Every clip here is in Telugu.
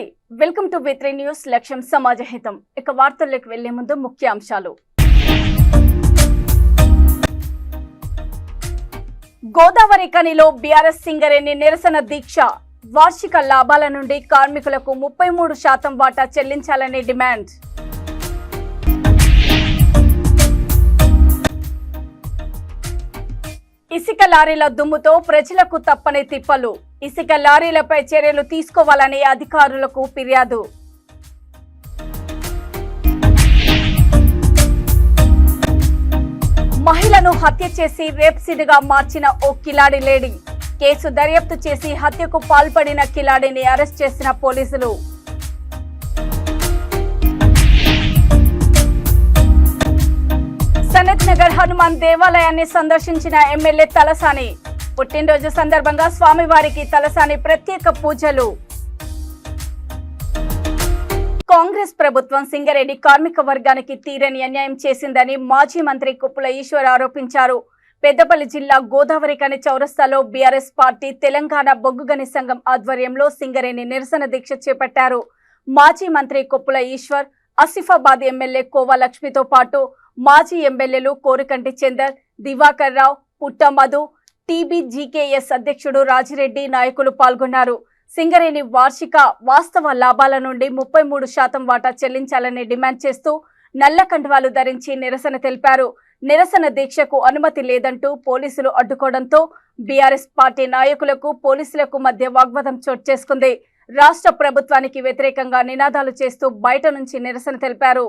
Hi welcome to V3 news లక్ష్యం సమాజహితం. ఇక వార్తల్లోకి వెళ్లే ముందు ముఖ్యాంశాలు. గోదావరి కనిలో బీఆర్ఎస్ సింగరేణి నిరసన దీక్ష. వార్షిక లాభాల నుండి కార్మికులకు 33% వాటా చెల్లించాలని డిమాండ్. ఇసుక లారీల దుమ్ముతో ప్రజలకు తప్పని తిప్పలు. ఇసుక లారీలపై చర్యలు తీసుకోవాలని అధికారులకు ఫిర్యాదు. మహిళను హత్య చేసి రేప్ సీటుగా మార్చిన ఓ కిలాడి లేడీ. కేసు దర్యాప్తు చేసి హత్యకు పాల్పడిన కిలాడిని అరెస్ట్ చేసిన పోలీసులు. సనత్ నగర్ హనుమాన్ దేవాలయాన్ని సందర్శించిన ఎమ్మెల్యే తలసాని. పుట్టినరోజు సందర్భంగా స్వామివారికి తలసాని ప్రత్యేక పూజలు. కాంగ్రెస్ ప్రభుత్వం సింగరేణి కార్మిక వర్గానికి తీరని అన్యాయం చేసిందని మాజీ మంత్రి కుప్పల ఈశ్వర్ ఆరోపించారు. పెద్దపల్లి జిల్లా గోదావరి కని చౌరస్తాలో బీఆర్ఎస్ పార్టీ తెలంగాణ బొగ్గుగని సంఘం ఆధ్వర్యంలో సింగరేణి నిరసన దీక్ష చేపట్టారు. మాజీ మంత్రి కుప్పల ఈశ్వర్, ఆసిఫాబాద్ ఎమ్మెల్యే కోవా లక్ష్మితో పాటు మాజీ ఎమ్మెల్యేలు కోరికంటి చందర్, దివాకర్ రావు, పుట్ట మధు, టీబీజీకేఎస్ అధ్యక్షుడు రాజిరెడ్డి నాయకులు పాల్గొన్నారు. సింగరేణి వార్షిక వాస్తవ లాభాల నుండి 33% వాటా చెల్లించాలని డిమాండ్ చేస్తూ నల్ల కండువాలు ధరించి నిరసన తెలిపారు. నిరసన దీక్షకు అనుమతి లేదంటూ పోలీసులు అడ్డుకోవడంతో బీఆర్ఎస్ పార్టీ నాయకులకు పోలీసులకు మధ్య వాగ్వాదం చోటు చేసుకుంది. రాష్ట్ర ప్రభుత్వానికి వ్యతిరేకంగా నినాదాలు చేస్తూ బయట నుంచి నిరసన తెలిపారు.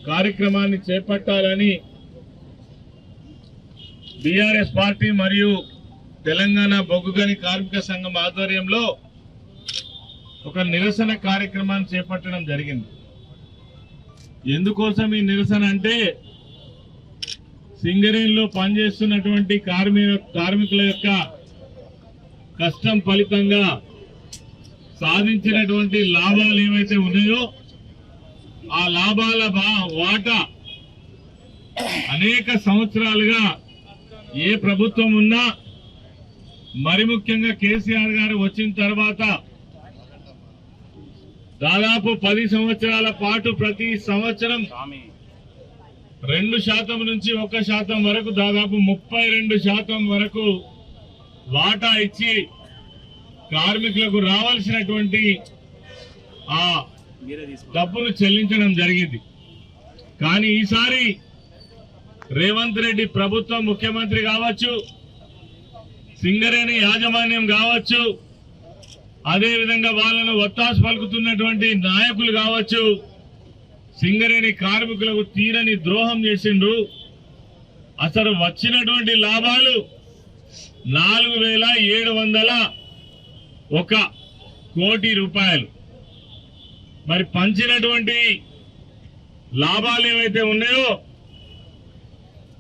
కార్యక్రమాన్ని చేపట్టాలని బీఆర్ఎస్ పార్టీ మరియు తెలంగాణ బొగ్గుగని కార్మిక సంఘం ఆధ్వర్యంలో ఒక నిరసన కార్యక్రమాన్ని చేపట్టడం జరిగింది. ఎందుకోసం ఈ నిరసన అంటే సింగరేణిలో పనిచేస్తున్నటువంటి కార్మికుల యొక్క కష్టం ఫలితంగా సాధించినటువంటి లాభాలు ఏవైతే ఉన్నాయో ఆ లాభాల వాటా అనేక సంవత్సరాలుగా ఏ ప్రభుత్వం ఉన్నా, మరి ముఖ్యంగా కేసీఆర్ గారు వచ్చిన తర్వాత దాదాపు 10 సంవత్సరాల పాటు ప్రతి సంవత్సరం 2% నుంచి 1% వరకు దాదాపు 32% వరకు వాటా ఇచ్చి కార్మికులకు రావాల్సినటువంటి ఆ డబ్బులు చెల్లించడం జరిగింది. కానీ ఈసారి రేవంత్ రెడ్డి ప్రభుత్వం ముఖ్యమంత్రి కావచ్చు, సింగరేణి యాజమాన్యం కావచ్చు, అదేవిధంగా వాళ్ళను ఒత్తాసు పలుకుతున్నటువంటి నాయకులు కావచ్చు, సింగరేణి కార్మికులకు తీరని ద్రోహం చేసిండ్రు. అసలు వచ్చినటువంటి లాభాలు 4,701 కోటి రూపాయలు. మరి పంచినటువంటి లాభాలు ఏవైతే ఉన్నాయో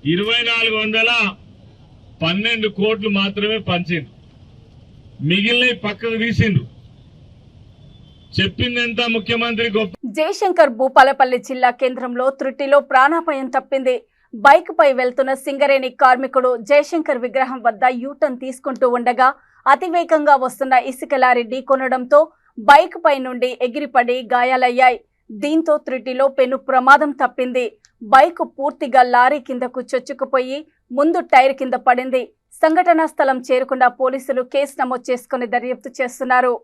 2,412 కోట్లు మాత్రమే పంచిండ్రు. మిగిలిన పక్కకు తీసిండ్రు. చెప్పిందెంత ముఖ్యమంత్రి గొప్ప. జయశంకర్ భూపాలపల్లి జిల్లా కేంద్రంలో త్రుటిలో ప్రాణాపాయం తప్పింది. బైక్ పై వెళ్తున్న సింగరేణి కార్మికుడు జయశంకర్ విగ్రహం వద్ద యూటర్న్ తీసుకుంటూ ఉండగా అతివేగంగా వస్తున్న ఇసుక లారీ ఢీకొనడంతో బైక్ పై నుండి ఎగిరిపడి గాయాలయ్యాయి. దీంతో త్రుటిలో పెను ప్రమాదం తప్పింది. బైక్ పూర్తిగా లారీ కిందకు చొచ్చుకుపోయి ముందు టైర్ కింద పడింది. సంఘటనా స్థలం చేరుకున్న పోలీసులు కేసు నమోదు చేసుకుని దర్యాప్తు చేస్తున్నారు.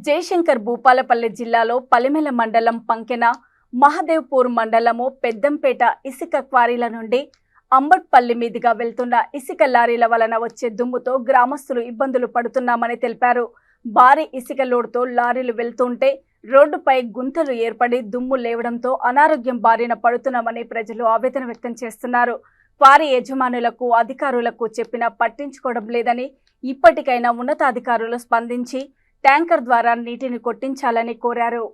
జయశంకర్ భూపాలపల్లి జిల్లాలో పలిమెల మండలం పంకెన, మహదేవ్పూర్ మండలము పెద్దంపేట ఇసుక క్వారీల నుండి అంబట్పల్లి మీదుగా వెళ్తున్న ఇసుక లారీల వలన వచ్చే దుమ్ముతో గ్రామస్తులు ఇబ్బందులు పడుతున్నామని తెలిపారు. భారీ ఇసుక లోడుతో లారీలు వెళ్తుంటే రోడ్డుపై గుంతలు ఏర్పడి దుమ్ము లేవడంతో అనారోగ్యం బారిన పడుతున్నామని ప్రజలు ఆవేదన వ్యక్తం చేస్తున్నారు. క్వారీ యజమానులకు, అధికారులకు చెప్పినా పట్టించుకోవడం లేదని, ఇప్పటికైనా ఉన్నతాధికారులు స్పందించి ట్యాంకర్ ద్వారా నీటిని కొట్టించాలని కోరారు.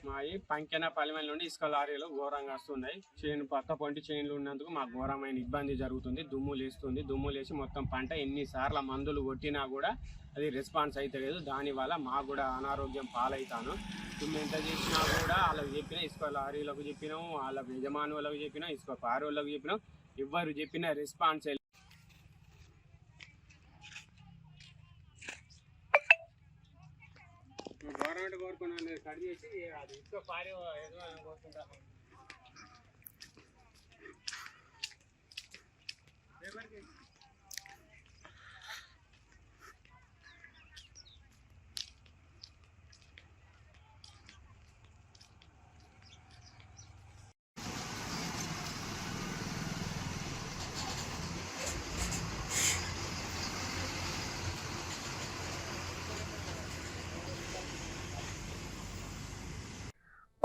మావి పంకెన పలిమెల నుండి ఇసుక లారీలు ఘోరంగా వస్తున్నాయి. పక్క పొంటి చైన్లు ఉన్నందుకు మాకు ఘోరమైన ఇబ్బంది జరుగుతుంది. దుమ్ము లేస్తుంది. దుమ్ము లేచి మొత్తం పంట ఎన్నిసార్లు మందులు కొట్టినా కూడా అది రెస్పాన్స్ అయితే లేదు. దానివల్ల మాకు కూడా అనారోగ్యం పాలవుతాను. మేము ఎంత చేసినా కూడా వాళ్ళకి చెప్పినా, ఇసుక లారీలకు చెప్పినాము, వాళ్ళ యజమాని వాళ్ళకి చెప్పినా, ఇసుక కారు వాళ్ళకి చెప్పినాం, ఎవరు చెప్పినా రెస్పాన్స్ గవర్నమెంట్ కోరుకున్న కట్ చేసి అది ఇసుక పారి యజమాని కోరుకుంటాను.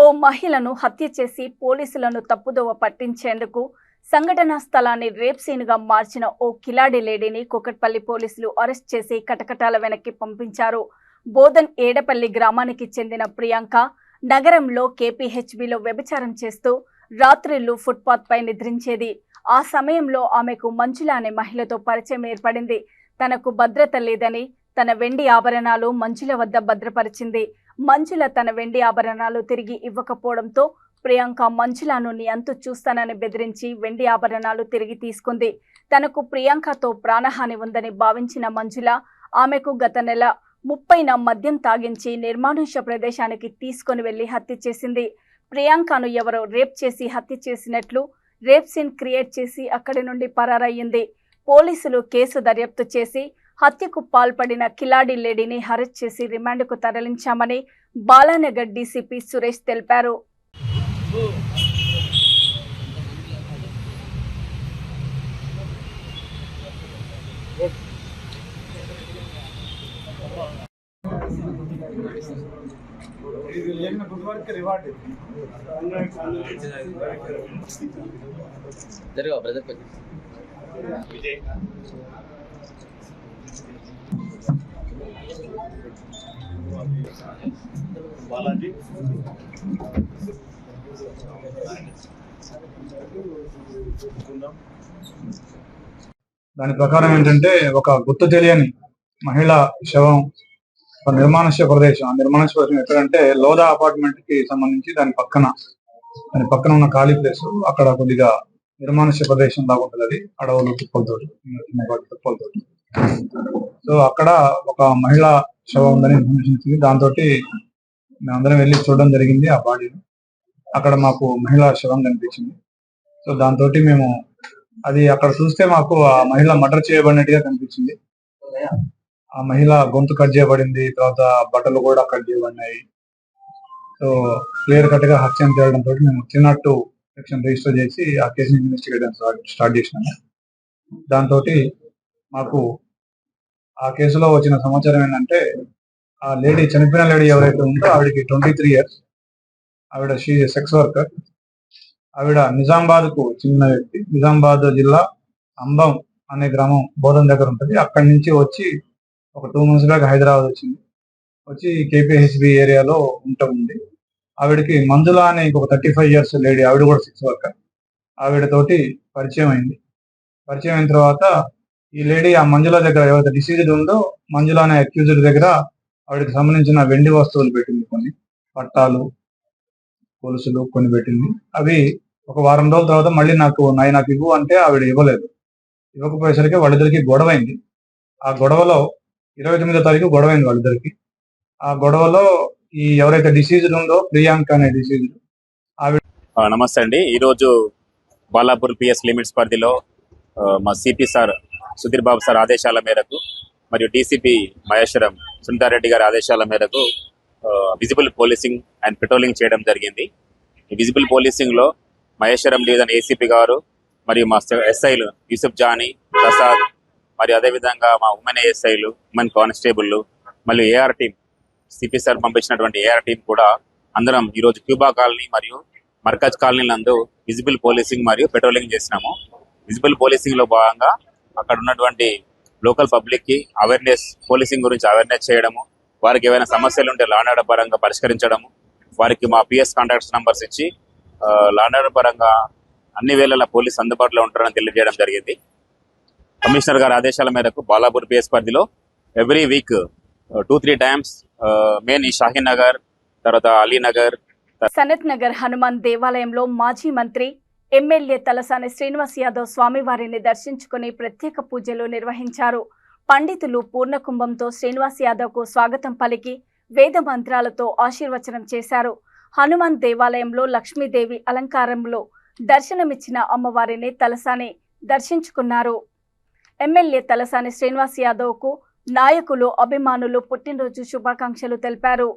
ఓ మహిళను హత్య చేసి పోలీసులను తప్పుదోవ పట్టించేందుకు సంఘటనా స్థలాన్ని రేప్ సీన్గా మార్చిన ఓ కిలాడి లేడీని కూకట్పల్లి పోలీసులు అరెస్ట్ చేసి కటకటాల వెనక్కి పంపించారు. బోధన్ ఏడపల్లి గ్రామానికి చెందిన ప్రియాంక నగరంలో కేపీహెచ్బిలో వ్యభిచారం చేస్తూ రాత్రిళ్లు ఫుట్పాత్ పై నిద్రించేది. ఆ సమయంలో ఆమెకు మంజుల అనే మహిళతో పరిచయం ఏర్పడింది. తనకు భద్రత లేదని తన వెండి ఆభరణాలు మంజుల వద్ద భద్రపరిచింది. మంజుల తన వెండి ఆభరణాలు తిరిగి ఇవ్వకపోవడంతో ప్రియాంక మంజులను నీ అంతు చూస్తానని బెదిరించి వెండి ఆభరణాలు తిరిగి తీసుకుంది. తనకు ప్రియాంకతో ప్రాణహాని ఉందని భావించిన మంజుల ఆమెకు గత నెల 30న మద్యం తాగించి నిర్మానుష్య ప్రదేశానికి తీసుకుని వెళ్లి హత్య చేసింది. ప్రియాంకను ఎవరో రేప్ చేసి హత్య చేసినట్లు రేప్ సీన్ క్రియేట్ చేసి అక్కడి నుండి పరారయ్యింది. పోలీసులు కేసు దర్యాప్తు చేసి హత్యకు పాల్పడిన కిలాడి లేడీని అరెస్ట్ చేసి రిమాండ్కు తరలించామని బాలానగర్ డీసీపీ సురేష్ తెలిపారు. బాలాజీ దాని ప్రకారం ఏంటంటే ఒక గుర్తు తెలియని మహిళ శవం ఒక నిర్మానుష్య ప్రదేశం. ఆ నిర్మానుష్య ప్రదేశం ఎక్కడంటే లోదా అపార్ట్మెంట్ కి సంబంధించి దాని పక్కన ఉన్న ఖాళీ ప్లేస్. అక్కడ కొద్దిగా నిర్మానుష్య ప్రదేశం లాగా ఉంటుంది. అది అడవులు తుప్పలతోటి, తుప్పలతోటి. సో అక్కడ ఒక మహిళ శవం ఉందని ఇన్ఫర్మేషన్ ఇచ్చింది. దాంతో మేమందరం వెళ్ళి చూడడం జరిగింది. ఆ బాడీని అక్కడ మాకు మహిళ శవం కనిపించింది. సో దాంతో మేము అది అక్కడ చూస్తే మాకు ఆ మహిళ మర్డర్ చేయబడినట్టుగా కనిపించింది. ఆ మహిళ గొంతు కట్ చేయబడింది, తర్వాత బట్టలు కూడా కట్ చేయబడినాయి. సో క్లియర్ కట్ గా హత్య చేయడంతో మేము చిన్నట్టు సెక్షన్ రిజిస్టర్ చేసి ఆ కేసుని ఇన్వెస్టిగేషన్ స్టార్ట్ చేసినాము. దాంతో మాకు ఆ కేసులో వచ్చిన సమాచారం ఏంటంటే ఆ లేడీ, చనిపోయిన లేడీ ఎవరైతే ఉందో ఆవిడకి 23 years. ఆవిడ సెక్స్ వర్కర్. ఆవిడ నిజామాబాద్ కు చెందిన వ్యక్తి. నిజామాబాద్ జిల్లా అంబం అనే గ్రామం బోధన్ దగ్గర ఉంటుంది. అక్కడి నుంచి వచ్చి ఒక 2 months బ్యాక్ హైదరాబాద్ వచ్చింది. వచ్చి కేపీహెచ్బి ఏరియాలో ఉంటుంది. ఆవిడకి మంజుల అనే ఇంకొక 35 years లేడీ, ఆవిడ కూడా సెక్స్ వర్కర్. ఆవిడతోటి పరిచయం అయింది. పరిచయం అయిన తర్వాత ఈ లేడీ ఆ మంజుల దగ్గర ఎవరైతే డిసీజ్డ్ ఉందో మంజుల అనే అక్యూజ్డ్ దగ్గర ఆవిడకి సంబంధించిన వెండి వస్తువులు పెట్టింది. కొన్ని పట్టాలు, గొలుసులు కొన్ని పెట్టింది. అవి ఒక వారం రోజుల తర్వాత మళ్ళీ నాకు ఇవ్వు అంటే ఆవిడ ఇవ్వలేదు. ఇవ్వకపోయేసరికి వాళ్ళిద్దరికి గొడవైంది. ఆ గొడవలో 29వ తారీఖు గొడవైంది వాళ్ళిద్దరికి. ఆ గొడవలో ఈ ఎవరైతే డిసీజ్డ్ ఉందో ప్రియాంక అనే డిసీజ్డ్ ఆవిడ. నమస్తే అండి. ఈరోజు బాలాపూర్ పిఎస్ లిమిట్స్ పరిధిలో మా CP sir Sudheer Babu sir ఆదేశాల మేరకు మరియు డీసీపీ మహేశ్వరం సునీతారెడ్డి గారి ఆదేశాల మేరకు విజిబుల్ పోలీసింగ్ అండ్ పెట్రోలింగ్ చేయడం జరిగింది. ఈ విజిబుల్ పోలీసింగ్ లో మహేశ్వరం డివిజన్ ఏసీపీ గారు మరియు మా ఎస్ఐలు యూసుఫ్ జానీ, ప్రసాద్ మరియు అదేవిధంగా మా ఉమెన్ ఎస్ఐలు, ఉమెన్ కానిస్టేబుల్, మళ్ళీ ఏఆర్ టీం, సిపి సార్ పంపించినటువంటి ఏఆర్ టీం కూడా అందరం ఈరోజు క్యూబా కాలనీ మరియు మర్కజ్ కాలనీ నందు విజిబుల్ పోలీసింగ్ మరియు పెట్రోలింగ్ చేసినాము. విజిబుల్ పోలీసింగ్ లో భాగంగా అక్కడ ఉన్నటువంటి లోకల్ పబ్లిక్ కి అవేర్నెస్, పోలీసింగ్ గురించి అవేర్నెస్ చేయడము, వారికి ఏవైనా సమస్యలు ఉంటే లా అండ్ ఆర్డర్ పరంగా పరిష్కరించడము, వారికి మా పిఎస్ కాంటాక్ట్స్ నంబర్స్ ఇచ్చి లా అండ్ ఆర్డర్ పరంగా అన్ని వేళలా పోలీస్ అందుబాటులో ఉంటారని తెలియజేయడం జరిగింది. కమిషనర్ గారి ఆదేశాల మేరకు బాలాపూర్ పిఎస్ పరిధిలో ఎవ్రీ వీక్ 2-3 టైమ్స్ మెయిన్ ఈ షాహీన్ నగర్, తర్వాత అలీనగర్. సనత్ నగర్ హనుమాన్ దేవాలయంలో మాజీ మంత్రి ఎమ్మెల్యే తలసాని శ్రీనివాస్ యాదవ్ స్వామివారిని దర్శించుకుని ప్రత్యేక పూజలు నిర్వహించారు. పండితులు పూర్ణకుంభంతో శ్రీనివాస్ యాదవ్కు స్వాగతం పలికి వేద మంత్రాలతో ఆశీర్వచనం చేశారు. హనుమాన్ దేవాలయంలో లక్ష్మీదేవి అలంకారంలో దర్శనమిచ్చిన అమ్మవారిని తలసాని దర్శించుకున్నారు. ఎమ్మెల్యే తలసాని శ్రీనివాస్ యాదవ్కు నాయకులు, అభిమానులు పుట్టినరోజు శుభాకాంక్షలు తెలిపారు.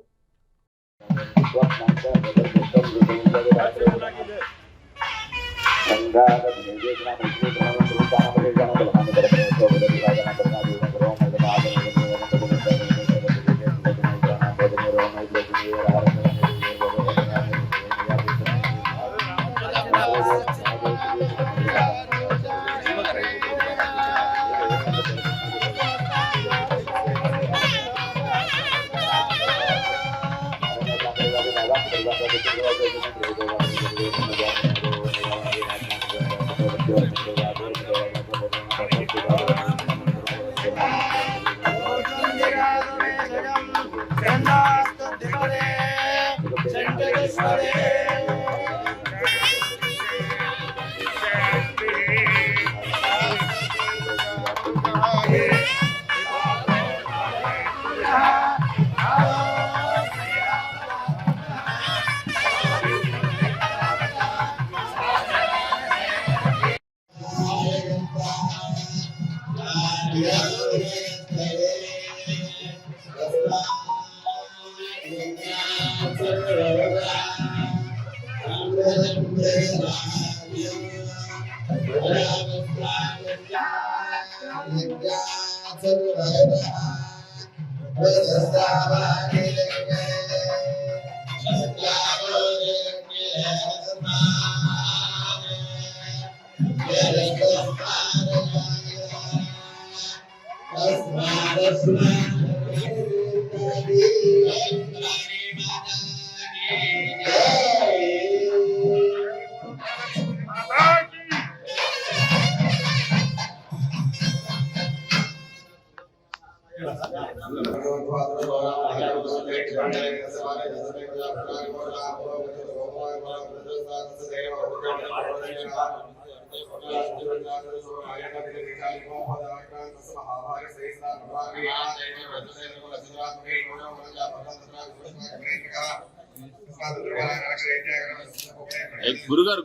గురుగారు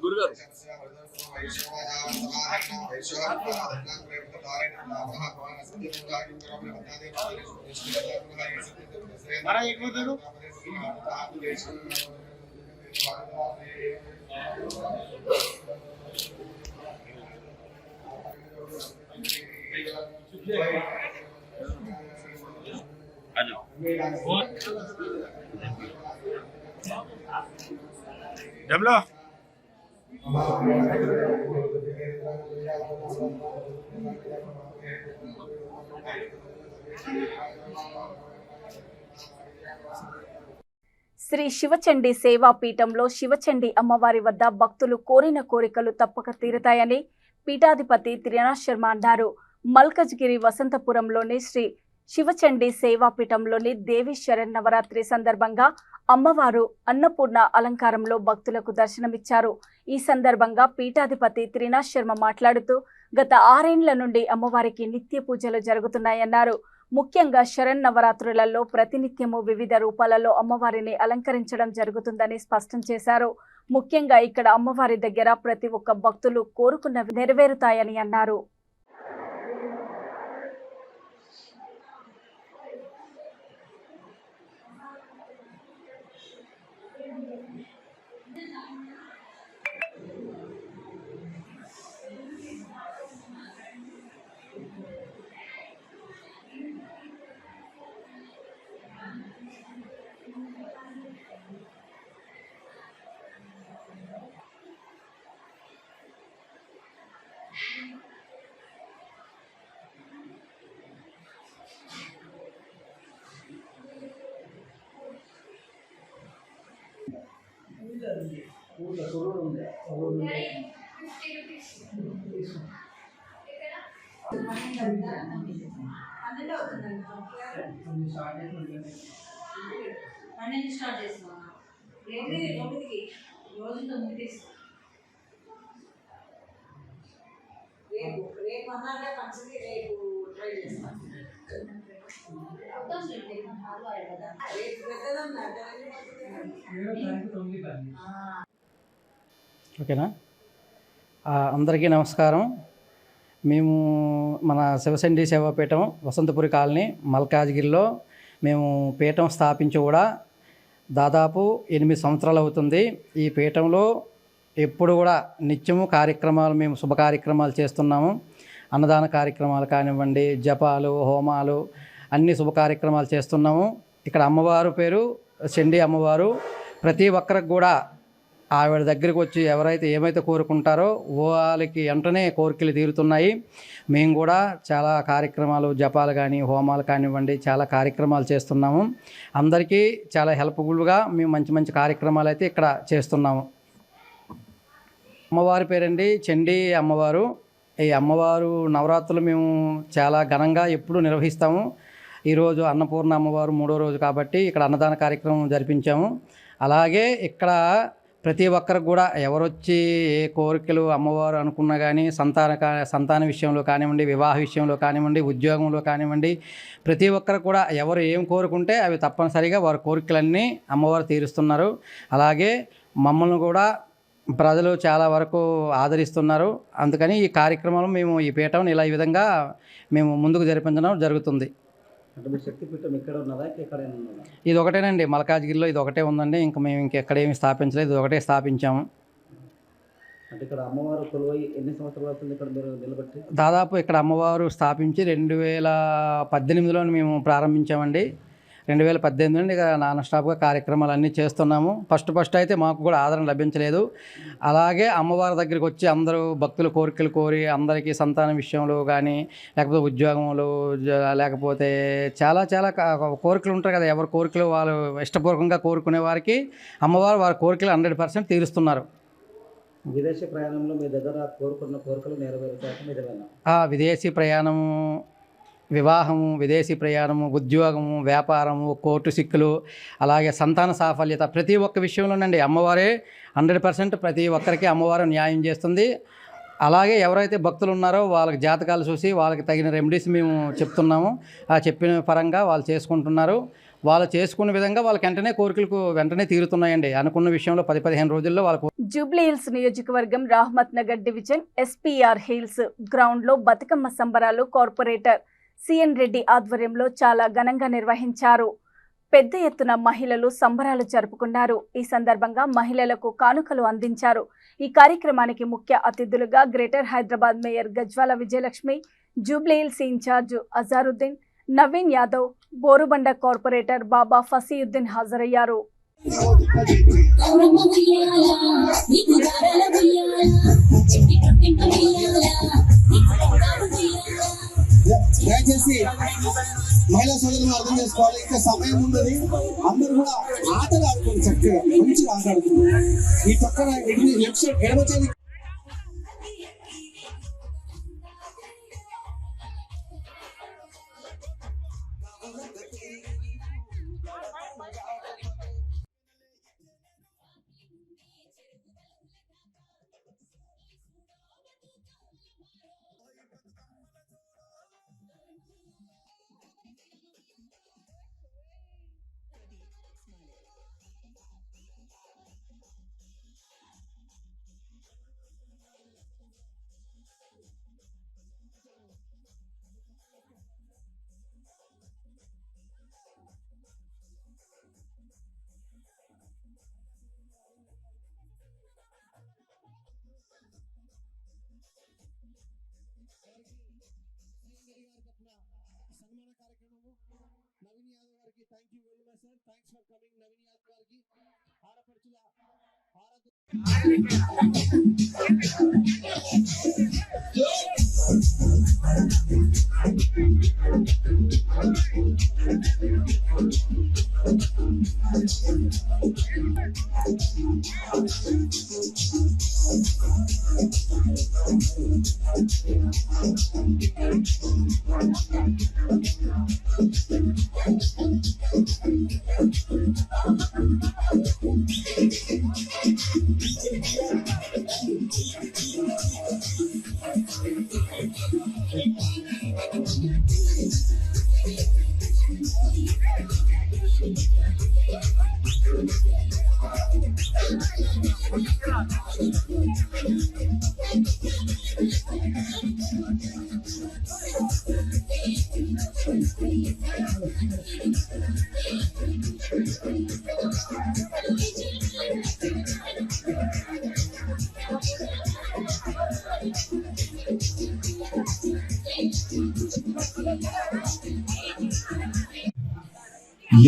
డబ్లో శ్రీ శివచండీ సేవాపీఠంలో శివచండీ అమ్మవారి వద్ద భక్తులు కోరిన కోరికలు తప్పక తీరుతాయని పీఠాధిపతి త్రినాథ్ శర్మ అన్నారు. మల్కజ్గిరి వసంతపురంలోని శ్రీ శివచండీ సేవాపీఠంలోని దేవి శరన్నవరాత్రి సందర్భంగా అమ్మవారు అన్నపూర్ణ అలంకారంలో భక్తులకు దర్శనమిచ్చారు. ఈ సందర్భంగా పీఠాధిపతి త్రినాథ్ శర్మ మాట్లాడుతూ గత 6 ఏళ్ల నుండి అమ్మవారికి నిత్య పూజలు జరుగుతున్నాయన్నారు. ముఖ్యంగా శరన్నవరాత్రులలో ప్రతినిత్యము వివిధ రూపాలలో అమ్మవారిని అలంకరించడం జరుగుతుందని స్పష్టం చేశారు. ముఖ్యంగా ఇక్కడ అమ్మవారి దగ్గర ప్రతి ఒక్క భక్తులు కోరుకున్నవి నెరవేరుతాయని అన్నారు. 12 స్టార్ట్ చేస్తాం. ఏంటి 9కి రోజు 9కి రేపు అన్నాక మంచిది. రేపు ట్రై చేస్తాం. ఓకేనా. అందరికీ నమస్కారం. మేము మన శివచండీ సేవాపీఠం వసంతపురి కాలనీ మల్కాజ్గిరిలో మేము పీఠం స్థాపించి కూడా దాదాపు 8 సంవత్సరాలు అవుతుంది. ఈ పీఠంలో ఎప్పుడు కూడా నిత్యము కార్యక్రమాలు, మేము శుభ కార్యక్రమాలు చేస్తున్నాము. అన్నదాన కార్యక్రమాలు కానివ్వండి, జపాలు, హోమాలు, అన్ని శుభ కార్యక్రమాలు చేస్తున్నాము. ఇక్కడ అమ్మవారు పేరు చండీ అమ్మవారు. ప్రతి ఒక్కరికి కూడా ఆవిడ దగ్గరికి వచ్చి ఎవరైతే ఏమైతే కోరుకుంటారో వాళ్ళకి వెంటనే కోరికలు తీరుతున్నాయి. మేము కూడా చాలా కార్యక్రమాలు, జపాలు కానీ, హోమాలు కానివ్వండి, చాలా కార్యక్రమాలు చేస్తున్నాము. అందరికీ చాలా హెల్ప్ఫుల్గా మేము మంచి మంచి కార్యక్రమాలు అయితే ఇక్కడ చేస్తున్నాము. అమ్మవారి పేరండి చండీ అమ్మవారు. ఈ అమ్మవారు నవరాత్రులు మేము చాలా ఘనంగా ఎప్పుడూ నిర్వహిస్తాము. ఈరోజు అన్నపూర్ణ అమ్మవారు 3వ రోజు కాబట్టి ఇక్కడ అన్నదాన కార్యక్రమం జరిపించాము. అలాగే ఇక్కడ ప్రతి ఒక్కరికి కూడా ఎవరొచ్చి ఏ కోరికలు అమ్మవారు అనుకున్నా కానీ సంతాన విషయంలో కానివ్వండి, వివాహ విషయంలో కానివ్వండి, ఉద్యోగంలో కానివ్వండి, ప్రతి ఒక్కరు కూడా ఎవరు ఏం కోరుకుంటే అవి తప్పనిసరిగా వారి కోరికలన్నీ అమ్మవారు తీరుస్తున్నారు. అలాగే మమ్మల్ని కూడా ప్రజలు చాలా వరకు ఆదరిస్తున్నారు. అందుకని ఈ కార్యక్రమంలో మేము ఈ పీఠం ఇలా ఈ విధంగా మేము ముందుకు జరిపించడం జరుగుతుంది. అంటే మీ శక్తిపీఠం ఇక్కడ ఉన్నదా, ఎక్కడైనా ఉన్నదా? ఇది ఒకటేనండి, మల్కాజ్గిరిలో ఇది ఒకటే ఉందండి. ఇంకా మేము ఇంకెక్కడేమి స్థాపించలేదు, ఇది ఒకటే స్థాపించాము. అంటే ఇక్కడ అమ్మవారు కొలువై ఎన్ని సంవత్సరాలు అవుతుంది ఇక్కడ మీరు నిలబెట్టి? దాదాపు ఇక్కడ అమ్మవారు స్థాపించి 2018లో మేము ప్రారంభించామండి. 2018 నుండి ఇక నాన్ స్టాప్గా కార్యక్రమాలు అన్నీ చేస్తున్నాము. ఫస్ట్ అయితే మాకు కూడా ఆదరణ లభించలేదు. అలాగే అమ్మవారి దగ్గరికి వచ్చి అందరూ భక్తులు కోరికలు కోరి అందరికీ సంతాన విషయంలో కానీ, లేకపోతే ఉద్యోగంలో, లేకపోతే చాలా కోరికలు ఉంటాయి కదా, ఎవరి కోరికలు వాళ్ళు ఇష్టపూర్వకంగా కోరుకునే వారికి అమ్మవారు వారి కోరికలు 100% తీరుస్తున్నారు. విదేశీ ప్రయాణంలో మీ దగ్గర కోరుకున్న కోరికలు నెరవేరుతాయి. విదేశీ ప్రయాణము, వివాహము, విదేశీ ప్రయాణము, ఉద్యోగము, వ్యాపారము, కోర్టు సిక్కులు, అలాగే సంతాన సాఫల్యత, ప్రతి ఒక్క విషయంలోనండి అమ్మవారే 100% ప్రతి ఒక్కరికి అమ్మవారు న్యాయం చేస్తుంది. అలాగే ఎవరైతే భక్తులు ఉన్నారో వాళ్ళకి జాతకాలు చూసి వాళ్ళకి తగిన రెమెడీస్ మేము చెప్తున్నాము. ఆ చెప్పిన పరంగా వాళ్ళు చేసుకుంటున్నారు. వాళ్ళు చేసుకున్న విధంగా వాళ్ళకి వెంటనే తీరుతున్నాయండి. అనుకున్న విషయంలో 10-15 రోజుల్లో వాళ్ళకు. జూబ్లీ హిల్స్ నియోజకవర్గం రాహ్మత్ నగర్ డివిజన్ ఎస్పీఆర్ హిల్స్ గ్రౌండ్లో బతుకమ్మ సంబరాలు కార్పొరేటర్ సిఎన్ రెడ్డి ఆధ్వర్యంలో చాలా ఘనంగా నిర్వహించారు. పెద్ద ఎత్తున మహిళలు సంబరాలు జరుపుకున్నారు. ఈ సందర్భంగా మహిళలకు కానుకలు అందించారు. ఈ కార్యక్రమానికి ముఖ్య అతిథులుగా Greater Hyderabad mayor Gadwal Vijayalakshmi, Jubilee Hills incharge Azharuddin, Naveen Yadav, Borabanda corporator Baba Fasiuddin హాజరయ్యారు. దయచేసి మహిళా సోదరులు అర్థం చేసుకోవాలి, ఇంకా సమయం ఉన్నది. అందరూ కూడా ఆటలు ఆడుకోండి, చక్కగా మంచిగా ఆట ఆడుతున్నారు. ఈ పక్కన లెఫ్ట్ సైడ్ ఎడమ చేతి సన్మాన కార్యక్రమము నవీన్ యాదవ్ గారికి thank you very much sir. Thanks for coming. Naveen Yadav గారికి ఆడపడుచుల ఆరాధన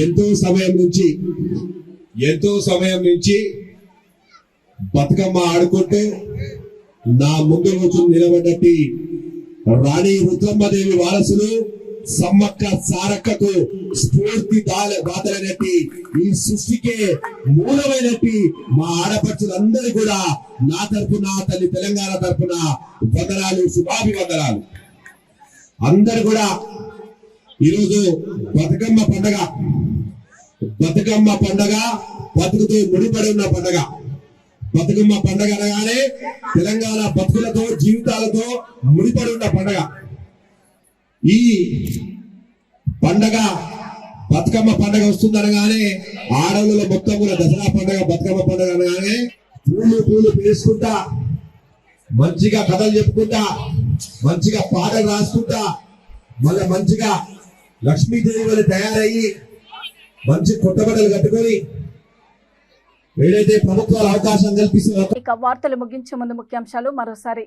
ఎంతో సమయం నుంచి బతుకమ్మ ఆడుకుంటూ నా ముందు కూర్చొని నిలబడ్డట్టి రాణి రుద్రమ్మదేవి వారసులు సమ్మక్క సారక్కకు స్ఫూర్తి దాతలైనట్టి ఈ సృష్టికే మూలమైనట్టి మా ఆడపడుచులందరూ కూడా నా తరపున తల్లి తెలంగాణ తరపున వందనాలు, శుభాభివందనాలు. అందరు కూడా ఈరోజు బతుకమ్మ పండగ బతుకుతో ముడిపడి ఉన్న పండగ. బతుకమ్మ పండగ అనగానే తెలంగాణ బతుకులతో జీవితాలతో ముడిపడి ఉన్న పండగ. ఈ పండగ బతుకమ్మ పండగ వస్తుందనగానే ఆడవుల మొత్తం కూడా దసరా పండగ బతుకమ్మ పండగ అనగానే పూలు పేసుకుంటా, మంచిగా కథలు చెప్పుకుంటా, మంచిగా పాటలు రాసుకుంటా, మళ్ళీ మంచిగా లక్ష్మీదేవి వల్ల తయారయ్యి మంచి కొత్త బట్టలు కట్టుకొని ఏదైతే ప్రభుత్వాలు అవకాశం కల్పిస్తుందో. ఇక వార్తలు ముగించే ముందు ముఖ్యాంశాలు మరోసారి.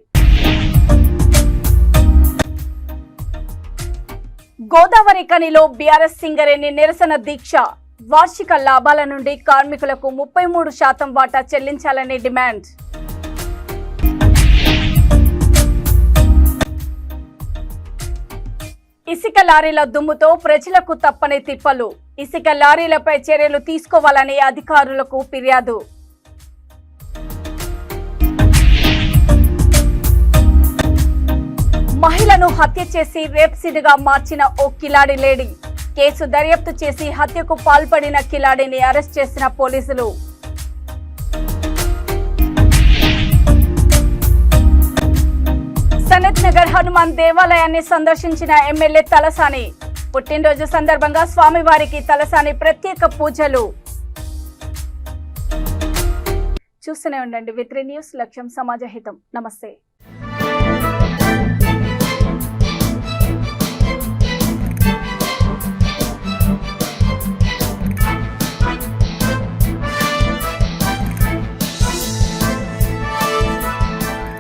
గోదావరి ఖనిలో బీఆర్ఎస్ సింగరేణి నిరసన దీక్ష. వార్షిక లాభాల నుండి కార్మికులకు 33% వాటా చెల్లించాలని డిమాండ్. ఇసుక లారీల దుమ్ముతో ప్రజలకు తప్పని తిప్పలు. ఇసుక లారీలపై చర్యలు తీసుకోవాలని అధికారులకు ఫిర్యాదు. మహిళను హత్య చేసి రేప్ సీటుగా మార్చిన ఓ కిలాడి లేడీ. కేసు దర్యాప్తు చేసి హత్యకు పాల్పడిన కిలాడిని అరెస్ట్ చేసిన పోలీసులు. సనత్ నగర్ హనుమాన్ దేవాలయాన్ని సందర్శించిన ఎమ్మెల్యే తలసాని. పుట్టినరోజు సందర్భంగా స్వామివారికి తలసాని ప్రత్యేక పూజలు. చూస్తూనే ఉండండి V3 న్యూస్, లక్ష్యం సమాజహితం. నమస్తే.